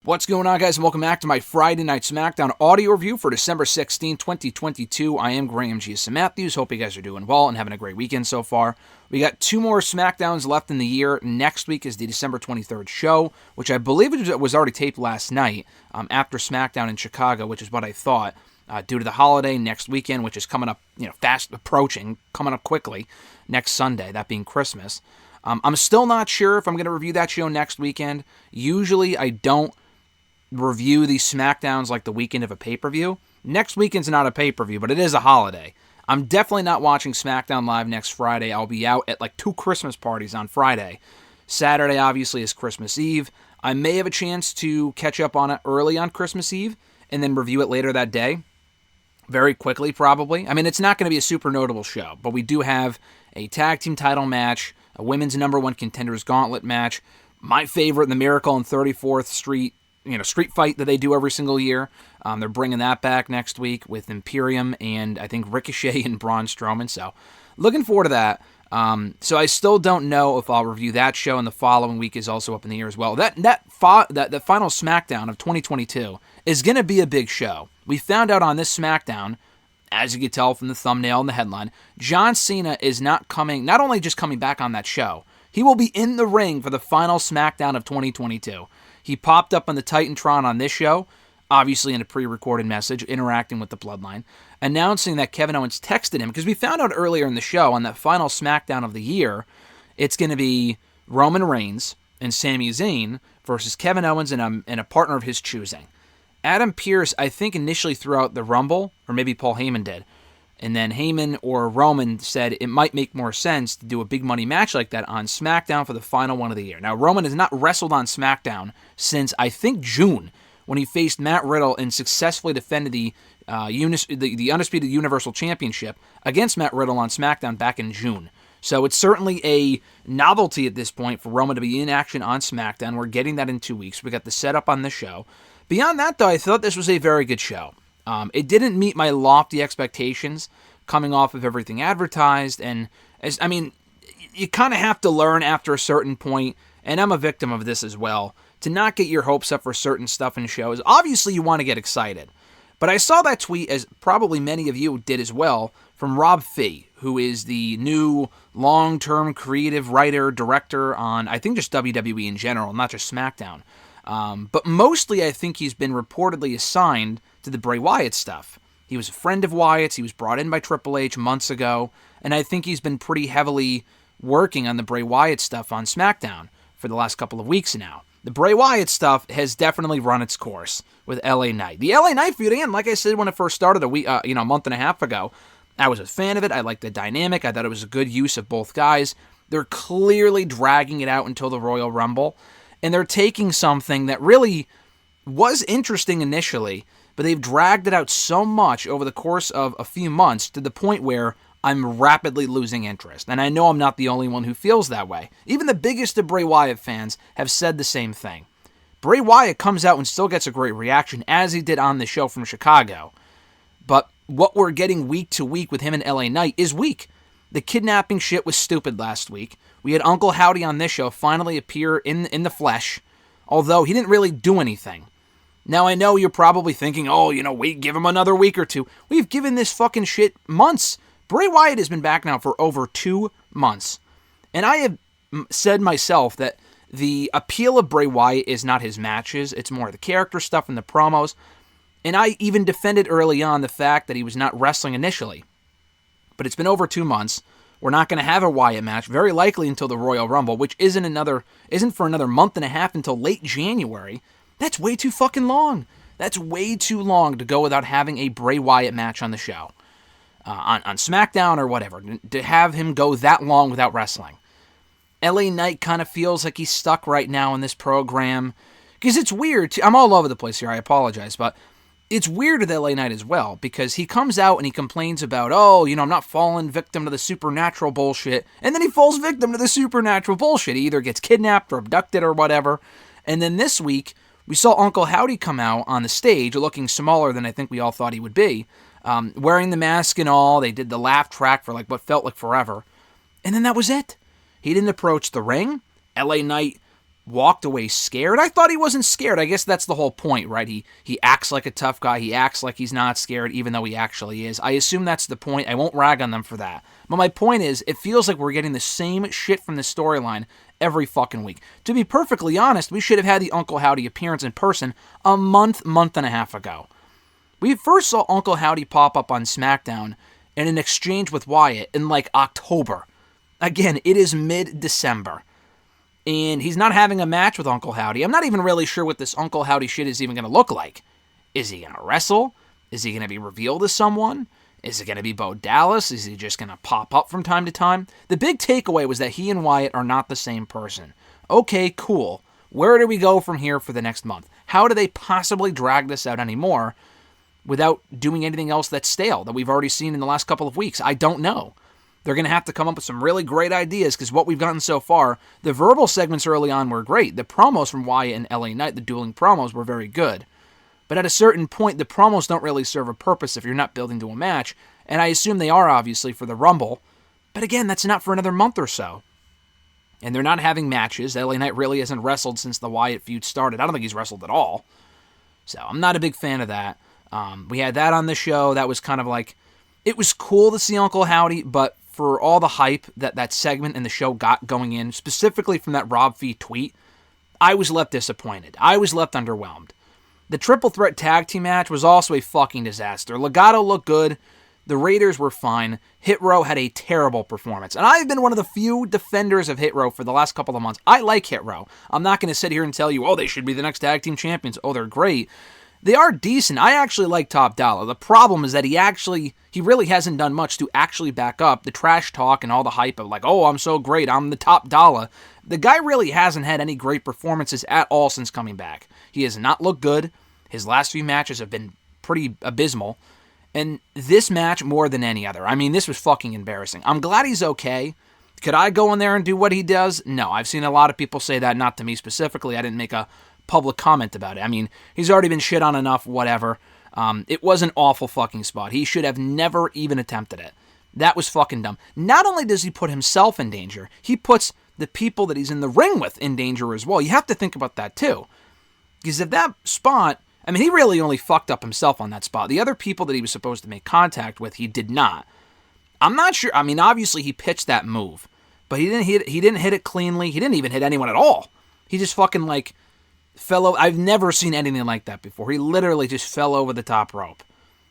What's going on, guys, and welcome back to my Friday Night SmackDown audio review for December 16, 2022. I am Graham G.S. Matthews. Hope you guys are doing well and having a great weekend so far. We got two more SmackDowns left in the year. Next week is the December 23rd show, which I believe was already taped last night after SmackDown in Chicago, which is what I thought. Due to the holiday next weekend, which is coming up, fast approaching, coming up quickly, next Sunday, that being Christmas. I'm still not sure if I'm going to review that show next weekend. Usually I don't review these SmackDowns like the weekend of a pay-per-view. Next weekend's not a pay-per-view, but it is a holiday. I'm definitely not watching SmackDown Live next Friday. I'll be out at like 2 Christmas parties on Friday. Saturday, obviously, is Christmas Eve. I may have a chance to catch up on it early on Christmas Eve and then review it later that day. Very quickly, probably. I mean, it's not going to be a super notable show, but we do have a tag team title match, a women's number 1 contenders gauntlet match, my favorite, the Miracle on 34th Street, street fight that they do every single year. They're bringing that back next week with Imperium and I think Ricochet and Braun Strowman. So looking forward to that. So I still don't know if I'll review that show, and the following week is also up in the air as well. The final SmackDown of 2022 is going to be a big show. We found out on this SmackDown, as you can tell from the thumbnail and the headline, John Cena is not only just coming back on that show, he will be in the ring for the final SmackDown of 2022. He popped up on the Titantron on this show, obviously in a pre-recorded message, interacting with the Bloodline, announcing that Kevin Owens texted him, because we found out earlier in the show, on that final SmackDown of the year, it's going to be Roman Reigns and Sami Zayn versus Kevin Owens and a partner of his choosing. Adam Pearce, I think, initially threw out the Rumble, or maybe Paul Heyman did, and then Heyman or Roman said it might make more sense to do a big money match like that on SmackDown for the final one of the year. Now, Roman has not wrestled on SmackDown since, I think, June, when he faced Matt Riddle and successfully defended the Undisputed Universal Championship against Matt Riddle on SmackDown back in June. So it's certainly a novelty at this point for Roman to be in action on SmackDown. We're getting that in 2 weeks. We got the setup on the show. Beyond that, though, I thought this was a very good show. It didn't meet my lofty expectations coming off of everything advertised, and you kind of have to learn after a certain point, and I'm a victim of this as well, to not get your hopes up for certain stuff in shows. Obviously, you want to get excited, but I saw that tweet, as probably many of you did as well, from Rob Fee, who is the new long-term creative writer, director on, I think, just WWE in general, not just SmackDown. But mostly, I think he's been reportedly assigned to the Bray Wyatt stuff. He was a friend of Wyatt's. He was brought in by Triple H months ago, and I think he's been pretty heavily working on the Bray Wyatt stuff on SmackDown for the last couple of weeks now. The Bray Wyatt stuff has definitely run its course with LA Knight. The LA Knight feud, again, like I said when it first started a month and a half ago, I was a fan of it. I liked the dynamic. I thought it was a good use of both guys. They're clearly dragging it out until the Royal Rumble, and they're taking something that really was interesting initially, but they've dragged it out so much over the course of a few months to the point where I'm rapidly losing interest. And I know I'm not the only one who feels that way. Even the biggest of Bray Wyatt fans have said the same thing. Bray Wyatt comes out and still gets a great reaction, as he did on the show from Chicago. But what we're getting week to week with him and LA Knight is weak. The kidnapping shit was stupid last week. We had Uncle Howdy on this show finally appear in the flesh, although he didn't really do anything. Now, I know you're probably thinking, wait, give him another week or two. We've given this fucking shit months. Bray Wyatt has been back now for over 2 months. And I have said myself that the appeal of Bray Wyatt is not his matches. It's more the character stuff and the promos. And I even defended early on the fact that he was not wrestling initially. But it's been over 2 months. We're not going to have a Wyatt match, very likely until the Royal Rumble, which isn't for another month and a half until late January. That's way too fucking long. That's way too long to go without having a Bray Wyatt match on the show. On SmackDown or whatever. To have him go that long without wrestling. LA Knight kind of feels like he's stuck right now in this program. Because it's weird. I'm all over the place here. I apologize. But it's weird with LA Knight as well. Because he comes out and he complains about, I'm not falling victim to the supernatural bullshit. And then he falls victim to the supernatural bullshit. He either gets kidnapped or abducted or whatever. And then this week, we saw Uncle Howdy come out on the stage looking smaller than I think we all thought he would be. Wearing the mask and all. They did the laugh track for what felt like forever. And then that was it. He didn't approach the ring. LA Knight walked away scared. I thought he wasn't scared. I guess that's the whole point, right? He acts like a tough guy. He acts like he's not scared, even though he actually is. I assume that's the point. I won't rag on them for that. But my point is, it feels like we're getting the same shit from the storyline every fucking week. To be perfectly honest, we should have had the Uncle Howdy appearance in person a month and a half ago. We first saw Uncle Howdy pop up on SmackDown in an exchange with Wyatt in like October. Again, it is mid-December. And he's not having a match with Uncle Howdy. I'm not even really sure what this Uncle Howdy shit is even going to look like. Is he going to wrestle? Is he going to be revealed as someone? Is it going to be Bo Dallas? Is he just going to pop up from time to time? The big takeaway was that he and Wyatt are not the same person. Okay, cool. Where do we go from here for the next month? How do they possibly drag this out anymore without doing anything else that's stale that we've already seen in the last couple of weeks? I don't know. They're going to have to come up with some really great ideas because what we've gotten so far, the verbal segments early on were great. The promos from Wyatt and LA Knight, the dueling promos, were very good. But at a certain point, the promos don't really serve a purpose if you're not building to a match. And I assume they are, obviously, for the Rumble. But again, that's not for another month or so. And they're not having matches. LA Knight really hasn't wrestled since the Wyatt feud started. I don't think he's wrestled at all. So I'm not a big fan of that. We had that on the show. That was kind of like, it was cool to see Uncle Howdy, but for all the hype that segment and the show got going in, specifically from that Rob Fee tweet, I was left disappointed. I was left underwhelmed. The Triple Threat Tag Team match was also a fucking disaster. Legado looked good. The Raiders were fine. Hit Row had a terrible performance. And I've been one of the few defenders of Hit Row for the last couple of months. I like Hit Row. I'm not going to sit here and tell you, oh, they should be the next tag team champions. Oh, they're great. They are decent. I actually like Top Dollar. The problem is that he really hasn't done much to actually back up the trash talk and all the hype of like, oh, I'm so great, I'm the Top Dollar. The guy really hasn't had any great performances at all since coming back. He has not looked good. His last few matches have been pretty abysmal. And this match more than any other. I mean, this was fucking embarrassing. I'm glad he's okay. Could I go in there and do what he does? No. I've seen a lot of people say that, not to me specifically. I didn't make a public comment about it. I mean, he's already been shit on enough, whatever. It was an awful fucking spot. He should have never even attempted it. That was fucking dumb. Not only does he put himself in danger, he puts the people that he's in the ring with in danger as well. You have to think about that too. Because if that spot, I mean, he really only fucked up himself on that spot. The other people that he was supposed to make contact with, he did not. I'm not sure. I mean, obviously he pitched that move, but he didn't hit it cleanly. He didn't even hit anyone at all. He just fucking like fell over. I've never seen anything like that before. He literally just fell over the top rope.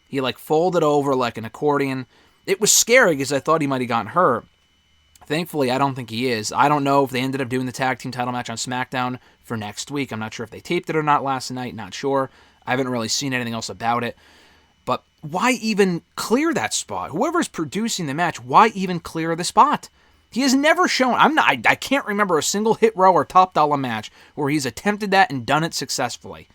He like folded over like an accordion. It was scary because I thought he might have gotten hurt. Thankfully, I don't think he is. I don't know if they ended up doing the tag team title match on SmackDown for next week. I'm not sure if they taped it or not last night. Not sure. I haven't really seen anything else about it. But why even clear that spot? Whoever's producing the match, why even clear the spot? He has never shown. I can't remember a single Hit Row or Top Dollar match where he's attempted that and done it successfully.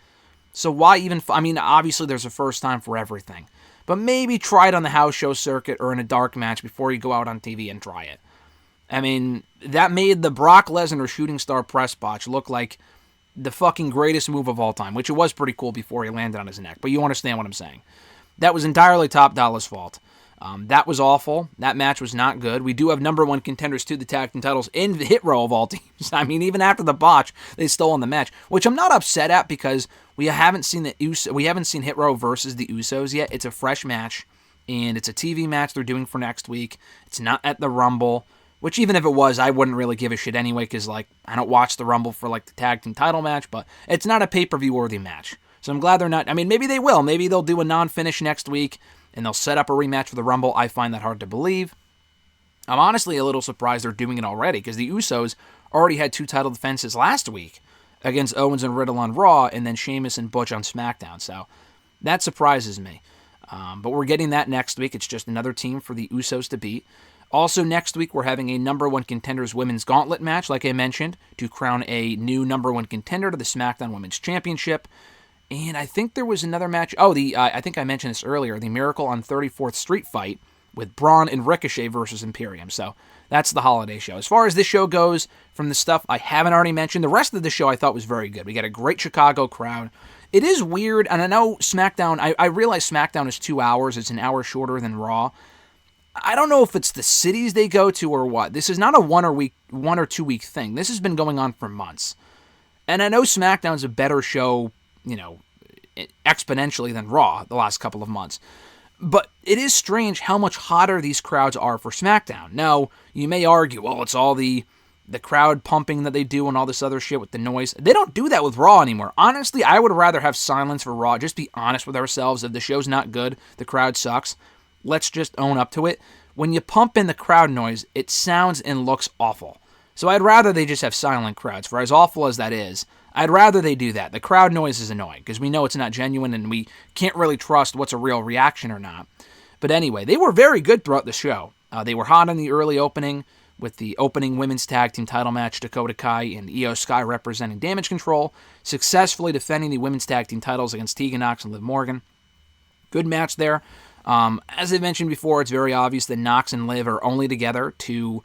So why even? I mean, obviously there's a first time for everything. But maybe try it on the house show circuit or in a dark match before you go out on TV and try it. I mean, that made the Brock Lesnar Shooting Star press botch look like the fucking greatest move of all time, which it was pretty cool before he landed on his neck. But you understand what I'm saying. That was entirely Top Dollar's fault. That was awful. That match was not good. We do have number one contenders to the tag team titles in the Hit Row of all teams. I mean, even after the botch, they still won the match, which I'm not upset at because we haven't seen Hit Row versus the Usos yet. It's a fresh match, and it's a TV match they're doing for next week. It's not at the Rumble, which even if it was, I wouldn't really give a shit anyway because like I don't watch the Rumble for like the tag team title match, but it's not a pay-per-view worthy match. So I'm glad they're not. I mean, maybe they will. Maybe they'll do a non-finish next week, and they'll set up a rematch for the Rumble. I find that hard to believe. I'm honestly a little surprised they're doing it already, because the Usos already had 2 title defenses last week against Owens and Riddle on Raw, and then Sheamus and Butch on SmackDown. So that surprises me. But we're getting that next week. It's just another team for the Usos to beat. Also next week, we're having a number one contenders women's gauntlet match, like I mentioned, to crown a new number one contender to the SmackDown Women's Championship. And I think there was another match. Oh, I think I mentioned this earlier. The Miracle on 34th Street fight with Braun and Ricochet versus Imperium. So that's the holiday show. As far as this show goes, from the stuff I haven't already mentioned, the rest of the show I thought was very good. We got a great Chicago crowd. It is weird, and I know SmackDown, I realize SmackDown is 2 hours. It's an hour shorter than Raw. I don't know if it's the cities they go to or what. This is not a 1 or 2 week thing. This has been going on for months. And I know SmackDown's a better show, exponentially than Raw the last couple of months. But it is strange how much hotter these crowds are for SmackDown. Now, you may argue, well, it's all the crowd pumping that they do and all this other shit with the noise. They don't do that with Raw anymore. Honestly, I would rather have silence for Raw. Just be honest with ourselves. If the show's not good, the crowd sucks, let's just own up to it. When you pump in the crowd noise, it sounds and looks awful. So I'd rather they just have silent crowds. For as awful as that is, I'd rather they do that. The crowd noise is annoying because we know it's not genuine and we can't really trust what's a real reaction or not. But anyway, they were very good throughout the show. They were hot in the early opening with the opening women's tag team title match, Dakota Kai and Io Sky representing Damage CTRL, successfully defending the women's tag team titles against Tegan Nox and Liv Morgan. Good match there. As I mentioned before, it's very obvious that Nox and Liv are only together to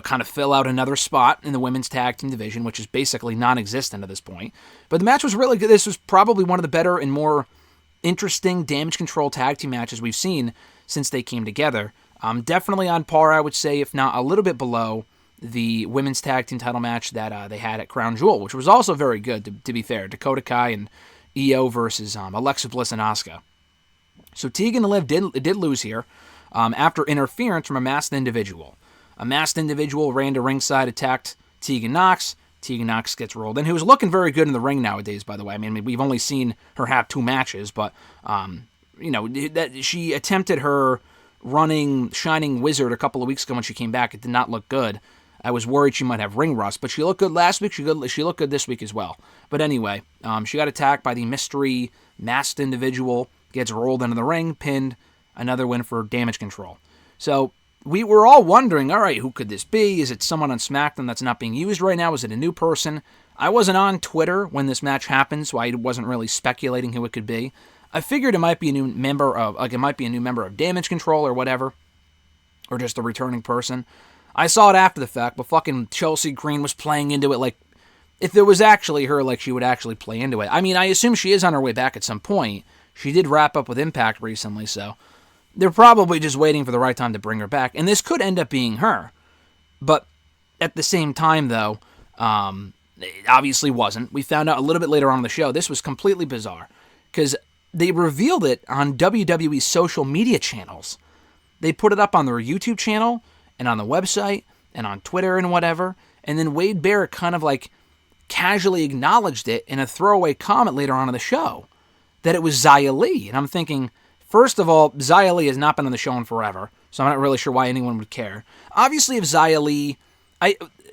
kind of fill out another spot in the women's tag team division, which is basically non-existent at this point. But the match was really good. This was probably one of the better and more interesting Damage CTRL tag team matches we've seen since they came together. Definitely on par, I would say, if not a little bit below the women's tag team title match that they had at Crown Jewel, which was also very good, to be fair. Dakota Kai and Io versus Alexa Bliss and Asuka. So Tegan and Liv did lose here after interference from a masked individual. A masked individual ran to ringside, attacked Tegan Nox. Tegan Nox gets rolled in, who is looking very good in the ring nowadays, by the way. I mean, we've only seen her have 2 matches, but, that she attempted her running Shining Wizard a couple of weeks ago when she came back. It did not look good. I was worried she might have ring rust, but she looked good last week. She looked good this week as well. But anyway, she got attacked by the mystery masked individual, gets rolled into the ring, pinned, another win for Damage CTRL. So we were all wondering, all right, who could this be? Is it someone on SmackDown that's not being used right now? Is it a new person? I wasn't on Twitter when this match happened, so I wasn't really speculating who it could be. I figured it might be a new member of Damage CTRL or whatever, or just a returning person. I saw it after the fact, but fucking Chelsea Green was playing into it like if it was actually her, like she would actually play into it. I mean, I assume she is on her way back at some point. She did wrap up with Impact recently, so they're probably just waiting for the right time to bring her back. And this could end up being her. But at the same time, though, it obviously wasn't. We found out a little bit later on in the show. This was completely bizarre because they revealed it on WWE's social media channels. They put it up on their YouTube channel and on the website and on Twitter and whatever. And then Wade Barrett kind of like casually acknowledged it in a throwaway comment later on in the show that it was Xia Li. And I'm thinking, first of all, Xia Li has not been on the show in forever, so I'm not really sure why anyone would care. Obviously, if Xia Li...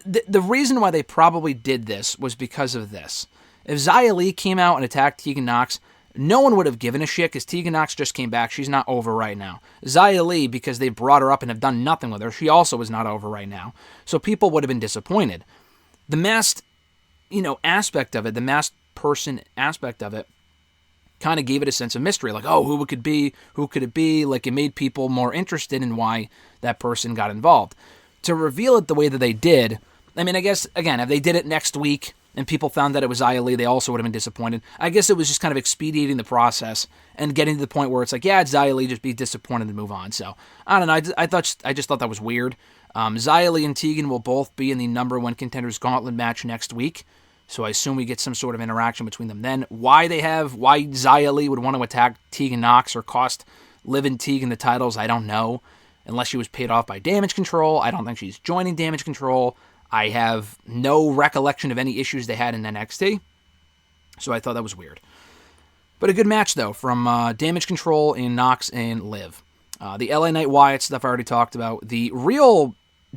The reason why they probably did this was because of this. If Xia Li came out and attacked Tegan Nox, no one would have given a shit because Tegan Nox just came back. She's not over right now. Xia Li, because they brought her up and have done nothing with her, she also is not over right now. So people would have been disappointed. The masked, aspect of it, the masked person aspect of it, kind of gave it a sense of mystery. Like, oh, who could it be? Like, it made people more interested in why that person got involved. To reveal it the way that they did, I mean, I guess, again, if they did it next week and people found that it was Xia Li, they also would have been disappointed. I guess it was just kind of expediting the process and getting to the point where it's like, yeah, it's Xia Li, just be disappointed and move on. So, I don't know, I just thought that was weird. Xia Li and Tegan will both be in the number 1 Contenders Gauntlet match next week. So I assume we get some sort of interaction between them then. Why Xia Li would want to attack Tegan Nox or cost Liv and Tegan the titles, I don't know. Unless she was paid off by Damage CTRL. I don't think she's joining Damage CTRL. I have no recollection of any issues they had in NXT. So I thought that was weird. But a good match, though, from Damage CTRL and Nox and Liv. The LA Knight Wyatt stuff I already talked about. The real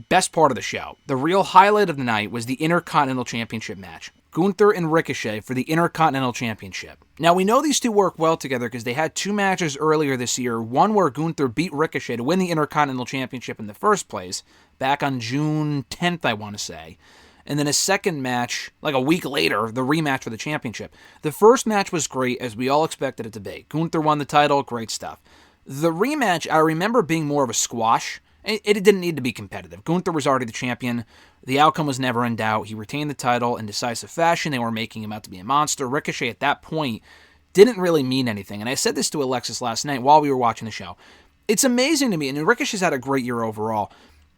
best part of the show, the real highlight of the night, was the Intercontinental Championship match. Gunther and Ricochet for the Intercontinental Championship. Now, we know these two work well together because they had 2 matches earlier this year. One where Gunther beat Ricochet to win the Intercontinental Championship in the first place, back on June 10th, I want to say. And then a second match, like a week later, the rematch for the championship. The first match was great, as we all expected it to be. Gunther won the title, great stuff. The rematch, I remember being more of a squash. It didn't need to be competitive. Gunther was already the champion. The outcome was never in doubt. He retained the title in decisive fashion. They were making him out to be a monster. Ricochet at that point didn't really mean anything. And I said this to Alexis last night while we were watching the show. It's amazing to me, and Ricochet's had a great year overall.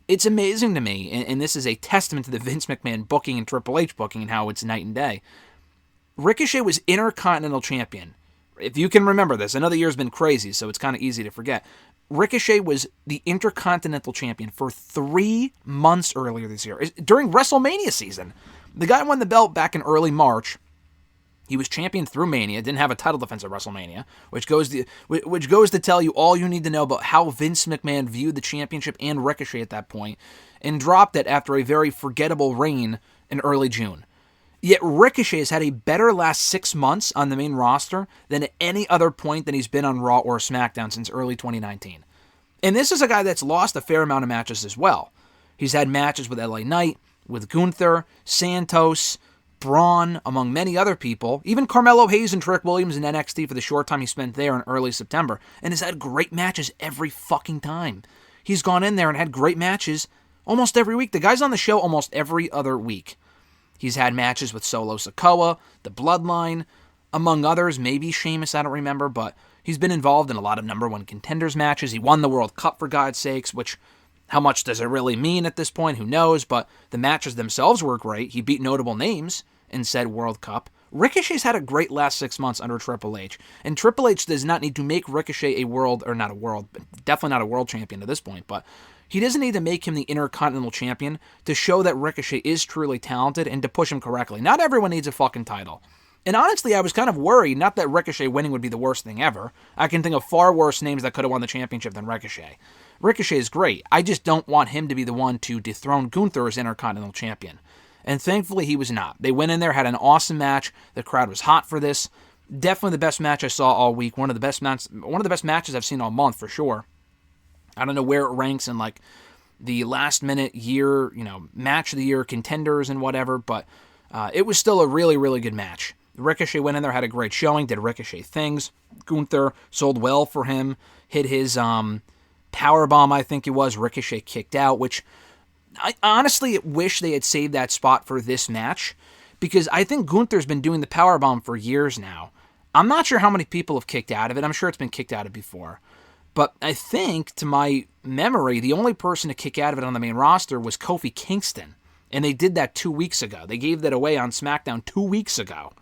It's amazing to me, and this is a testament to the Vince McMahon booking and Triple H booking and how it's night and day. Ricochet was Intercontinental Champion. If you can remember this, I know the year's been crazy, so it's kind of easy to forget. Ricochet was the Intercontinental Champion for 3 months earlier this year, during WrestleMania season. The guy won the belt back in early March. He was champion through Mania, didn't have a title defense at WrestleMania, which goes to tell you all you need to know about how Vince McMahon viewed the championship and Ricochet at that point, and dropped it after a very forgettable reign in early June. Yet Ricochet has had a better last 6 months on the main roster than at any other point that he's been on Raw or SmackDown since early 2019. And this is a guy that's lost a fair amount of matches as well. He's had matches with LA Knight, with Gunther, Santos, Braun, among many other people, even Carmelo Hayes and Trick Williams in NXT for the short time he spent there in early September, and has had great matches every fucking time. He's gone in there and had great matches almost every week. The guy's on the show almost every other week. He's had matches with Solo Sikoa, the Bloodline, among others, maybe Sheamus, I don't remember, but he's been involved in a lot of number one contenders matches. He won the World Cup, for God's sakes, which, how much does it really mean at this point? Who knows? But the matches themselves were great. He beat notable names in said World Cup. Ricochet's had a great last 6 months under Triple H, and Triple H does not need to make Ricochet definitely not a world champion at this point, but he doesn't need to make him the Intercontinental Champion to show that Ricochet is truly talented and to push him correctly. Not everyone needs a fucking title. And honestly, I was kind of worried, not that Ricochet winning would be the worst thing ever. I can think of far worse names that could have won the championship than Ricochet. Ricochet is great. I just don't want him to be the one to dethrone Gunther as Intercontinental Champion. And thankfully, he was not. They went in there, had an awesome match. The crowd was hot for this. Definitely the best match I saw all week. One of the best matches I've seen all month, for sure. I don't know where it ranks in like the last minute year, match of the year contenders and whatever, but it was still a really, really good match. Ricochet went in there, had a great showing, did Ricochet things. Gunther sold well for him, hit his powerbomb, I think it was. Ricochet kicked out, which I honestly wish they had saved that spot for this match, because I think Gunther's been doing the powerbomb for years now. I'm not sure how many people have kicked out of it. I'm sure it's been kicked out of before. But I think, to my memory, the only person to kick out of it on the main roster was Kofi Kingston. And they did that 2 weeks ago. They gave that away on SmackDown 2 weeks ago.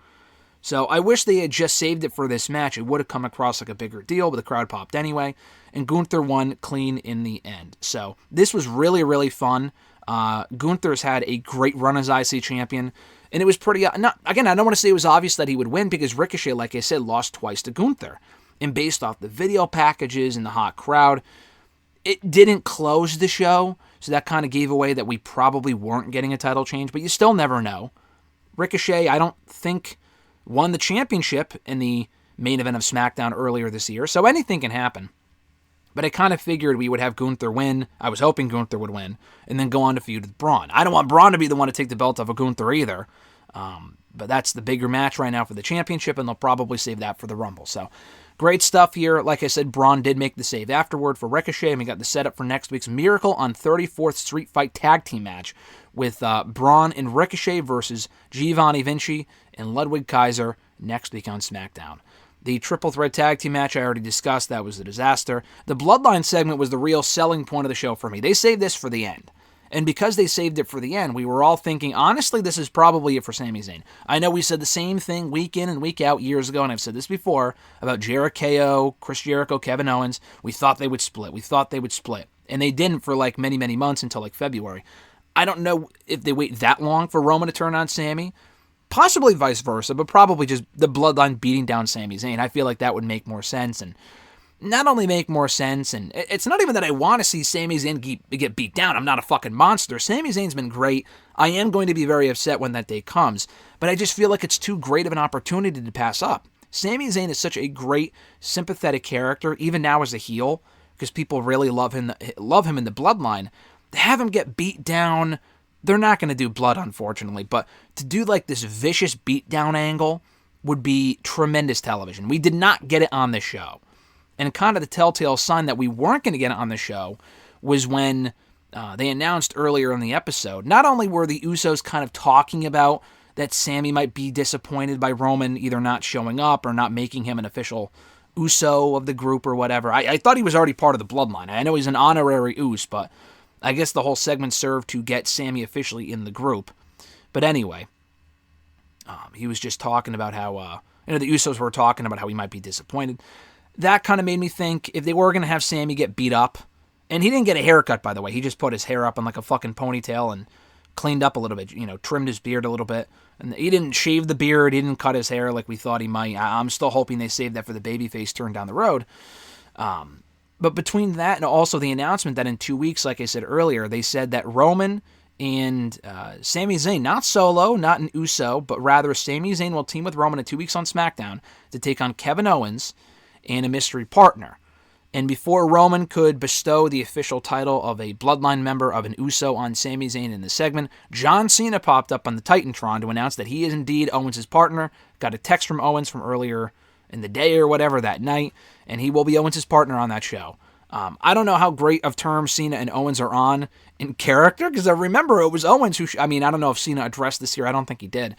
So I wish they had just saved it for this match. It would have come across like a bigger deal, but the crowd popped anyway. And Gunther won clean in the end. So this was really, really fun. Gunther's had a great run as IC champion. And it was pretty... again, I don't want to say it was obvious that he would win, because Ricochet, like I said, lost twice to Gunther. And based off the video packages and the hot crowd, it didn't close the show, so that kind of gave away that we probably weren't getting a title change, but you still never know. Ricochet, I don't think, won the championship in the main event of SmackDown earlier this year, so anything can happen. But I kind of figured we would have Gunther win. I was hoping Gunther would win, and then go on to feud with Braun. I don't want Braun to be the one to take the belt off of Gunther either, but that's the bigger match right now for the championship, and they'll probably save that for the Rumble, so... Great stuff here. Like I said, Braun did make the save afterward for Ricochet, and we got the setup for next week's Miracle on 34th Street Fight tag team match with Braun and Ricochet versus Giovanni Vinci and Ludwig Kaiser next week on SmackDown. The triple threat tag team match I already discussed. That was a disaster. The Bloodline segment was the real selling point of the show for me. They saved this for the end. And because they saved it for the end, we were all thinking, honestly, this is probably it for Sami Zayn. I know we said the same thing week in and week out years ago, and I've said this before, about Jericho, Chris Jericho, Kevin Owens. We thought they would split. And they didn't for like many, many months until like February. I don't know if they wait that long for Roman to turn on Sami. Possibly vice versa, but probably just the Bloodline beating down Sami Zayn. I feel like that would make more sense, and not only make more sense, and it's not even that I want to see Sami Zayn get beat down. I'm not a fucking monster. Sami Zayn's been great. I am going to be very upset when that day comes, but I just feel like it's too great of an opportunity to pass up. Sami Zayn is such a great, sympathetic character, even now as a heel, because people really love him in the Bloodline. To have him get beat down, they're not going to do blood, unfortunately, but to do like this vicious beatdown angle would be tremendous television. We did not get it on this show. And kind of the telltale sign that we weren't going to get it on the show was when they announced earlier in the episode, not only were the Usos kind of talking about that Sami might be disappointed by Roman either not showing up or not making him an official Uso of the group or whatever. I thought he was already part of the Bloodline. I know he's an honorary Us, but I guess the whole segment served to get Sami officially in the group. But anyway, He was just talking about how, the Usos were talking about how he might be disappointed. That kind of made me think if they were going to have Sami get beat up, and he didn't get a haircut, by the way. He just put his hair up in like a fucking ponytail and cleaned up a little bit, trimmed his beard a little bit. And he didn't shave the beard. He didn't cut his hair like we thought he might. I'm still hoping they save that for the babyface turn down the road. But between that and also the announcement that in 2 weeks, like I said earlier, they said that Roman and Sami Zayn, not solo, not an Uso, but rather Sami Zayn will team with Roman in 2 weeks on SmackDown to take on Kevin Owens and a mystery partner. And before Roman could bestow the official title of a Bloodline member of an Uso on Sami Zayn in the segment, John Cena popped up on the Titantron to announce that he is indeed Owens' partner. Got a text from Owens from earlier in the day or whatever that night, and he will be Owens' partner on that show. I don't know how great of terms Cena and Owens are on in character, because I remember it was Owens who, I don't know if Cena addressed this here. I don't think he did.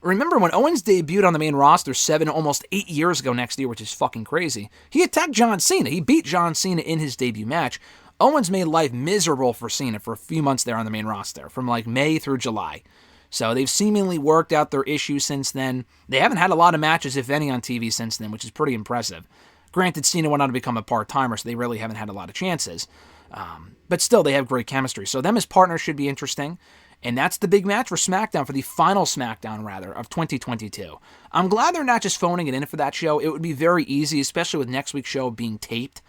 Remember when Owens debuted on the main roster 7, almost 8 years ago next year, which is fucking crazy. He attacked John Cena. He beat John Cena in his debut match. Owens made life miserable for Cena for a few months there on the main roster, from like May through July. So they've seemingly worked out their issues since then. They haven't had a lot of matches, if any, on TV since then, which is pretty impressive. Granted, Cena went on to become a part-timer, so they really haven't had a lot of chances. But still, they have great chemistry. So them as partners should be interesting. And that's the big match for SmackDown, for the final SmackDown, rather, of 2022. I'm glad they're not just phoning it in for that show. It would be very easy, especially with next week's show being taped,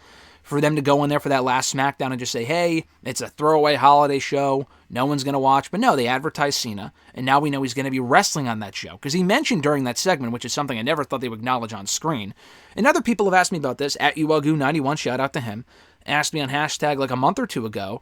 for them to go in there for that last SmackDown and just say, hey, it's a throwaway holiday show, no one's going to watch. But no, they advertised Cena, and now we know he's going to be wrestling on that show. Because he mentioned during that segment, which is something I never thought they would acknowledge on screen. And other people have asked me about this, at ULGoo91, shout out to him, asked me on hashtag like a month or two ago.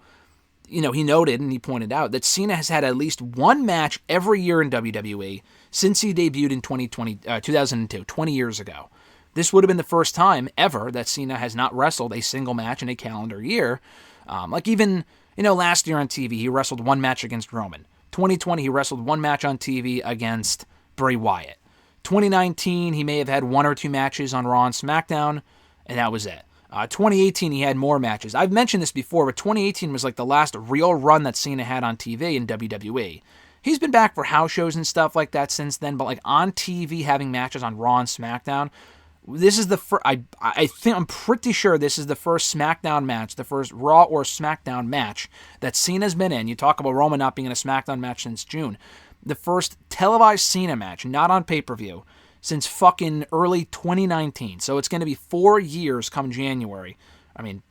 He noted and he pointed out that Cena has had at least one match every year in WWE since he debuted in 2002, 20 years ago. This would have been the first time ever that Cena has not wrestled a single match in a calendar year. Last year on TV, he wrestled one match against Roman. 2020, he wrestled one match on TV against Bray Wyatt. 2019, he may have had one or two matches on Raw and SmackDown, and that was it. 2018, he had more matches. I've mentioned this before, but 2018 was like the last real run that Cena had on TV in WWE. He's been back for house shows and stuff like that since then, but like on TV having matches on Raw and SmackDown, this is the first, I'm pretty sure this is the first SmackDown match, the first Raw or SmackDown match that Cena's been in. You talk about Roman not being in a SmackDown match since June. The first televised Cena match, not on pay-per-view, since fucking early 2019. So it's going to be 4 years come January.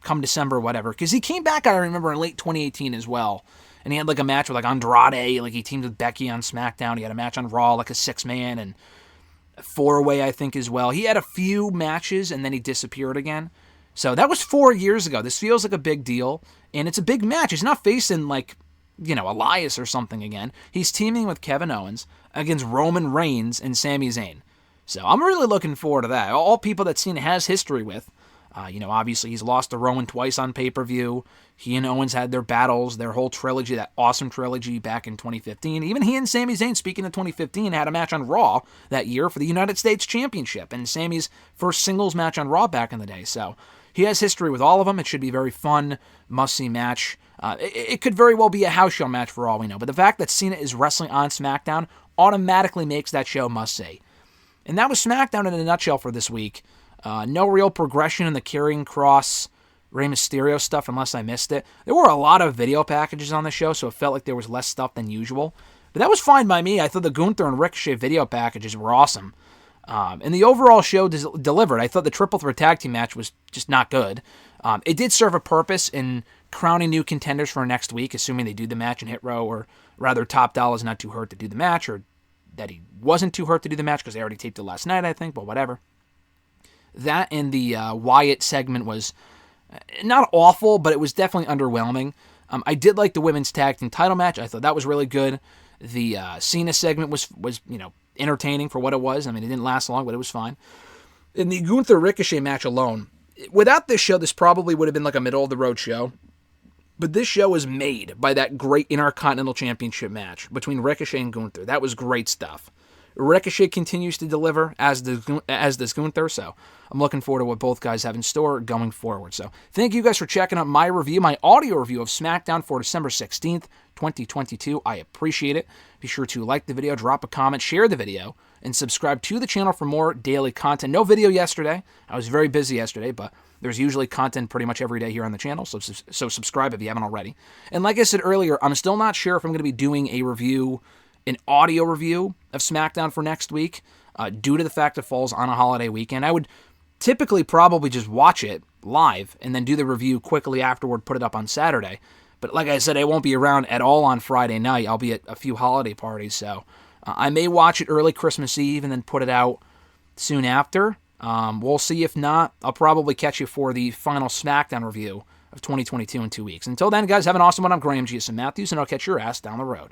Come December, whatever. Because he came back, I remember, in late 2018 as well. And he had like a match with like Andrade. Like he teamed with Becky on SmackDown. He had a match on Raw, like a 6-man and a 4-way, I think, as well. He had a few matches and then he disappeared again. So that was 4 years ago. This feels like a big deal. And it's a big match. He's not facing like, Elias or something again. He's teaming with Kevin Owens against Roman Reigns and Sami Zayn. So I'm really looking forward to that. All people that Cena has history with. Obviously he's lost to Roman twice on pay-per-view. He and Owens had their battles, their whole trilogy, that awesome trilogy back in 2015. Even he and Sami Zayn, speaking of 2015, had a match on Raw that year for the United States Championship. And Sami's first singles match on Raw back in the day. So he has history with all of them. It should be a very fun, must-see match. It could very well be a house show match for all we know. But the fact that Cena is wrestling on SmackDown automatically makes that show must-see. And that was SmackDown in a nutshell for this week. No real progression in the Karrion Kross, Rey Mysterio stuff unless I missed it. There were a lot of video packages on the show, so it felt like there was less stuff than usual. But that was fine by me. I thought the Gunther and Ricochet video packages were awesome. And the overall show delivered. I thought the Triple Threat Tag Team match was just not good. It did serve a purpose in crowning new contenders for next week, assuming they do the match in Hit Row, or rather Top Dolla's not too hurt to do the match, or that he wasn't too hurt to do the match because they already taped it last night, I think, but whatever. That and the Wyatt segment was not awful, but it was definitely underwhelming. I did like the women's tag team title match. I thought that was really good. The Cena segment was entertaining for what it was. It didn't last long, but it was fine. In the Gunther Ricochet match alone, without this show, this probably would have been like a middle-of-the-road show. But this show was made by that great Intercontinental Championship match between Ricochet and Gunther. That was great stuff. Ricochet continues to deliver, as does Gunther, so I'm looking forward to what both guys have in store going forward. So thank you guys for checking out my review, my audio review of SmackDown for December 16th, 2022. I appreciate it. Be sure to like the video, drop a comment, share the video, and subscribe to the channel for more daily content. No video yesterday. I was very busy yesterday, but there's usually content pretty much every day here on the channel, so subscribe if you haven't already. And like I said earlier, I'm still not sure if I'm going to be doing an audio review of SmackDown for next week, due to the fact it falls on a holiday weekend. I would typically probably just watch it live and then do the review quickly afterward, put it up on Saturday. But like I said, I won't be around at all on Friday night. I'll be at a few holiday parties, so I may watch it early Christmas Eve and then put it out soon after. We'll see. If not, I'll probably catch you for the final SmackDown review of 2022 in 2 weeks. Until then, guys, have an awesome one. I'm Graham G.S. Matthews, and I'll catch your ass down the road.